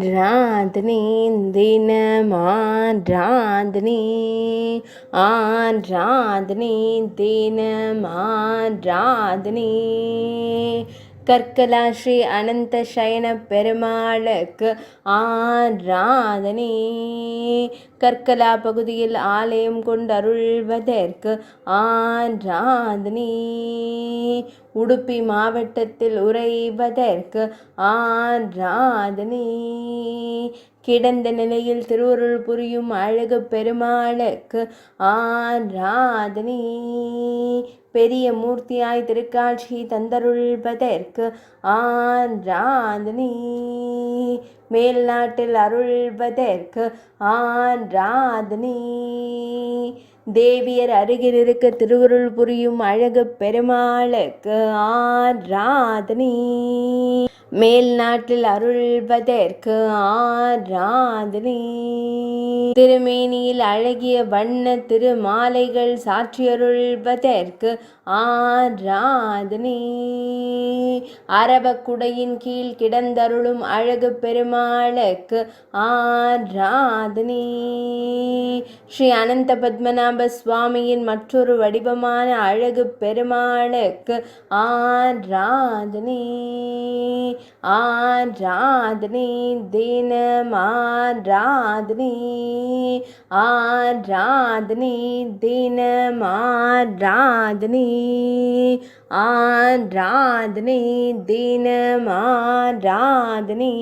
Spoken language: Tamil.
ஆராதனை தினம் ஆராதனை ஆராதனை தினம் ஆராதனை கற்கலா ஸ்ரீ அனந்த சயன பெருமாளுக்கு ஆராதனை கற்கலா பகுதியில் ஆலயம் கொண்டருள்வதற்கு ஆராதனை உடுப்பி மாவட்டத்தில் உறைவதற்கு ஆராதனை கிடந்த நிலையில் திருவருள் புரியும் அழகு பெருமாளுக்கு ஆராதனை பெரிய மூர்த்தியாய் திருக்காட்சி தந்தருள்வதற்கு ஆராதனை மேல் நாட்டில் அருள்வதற்கு ஆராதனை தேவியர் அருகில் இருக்க திருவருள் புரியும் அழகு பெருமாளுக்கு ஆராதனை மேல் நாட்டில் அருள்வதற்கு ஆராதனை திருமேனியில் அழகிய வண்ண திருமாலைகள் சாற்றியருள்வதற்கு ஆராதனை அரவக்குடையின் கீழ் கிடந்தருளும் அழகு பெருமாளுக்கு ஆராதனை ஸ்ரீ அனந்த பத்மநாப சுவாமியின் மற்றொரு வடிவமான அழகு பெருமாளுக்கு ஆராதனை ஆராதனை தினம் ஆராதனை ஆராதனை தினம் ஆராதனை ஆராதனை தினம் ஆராதனை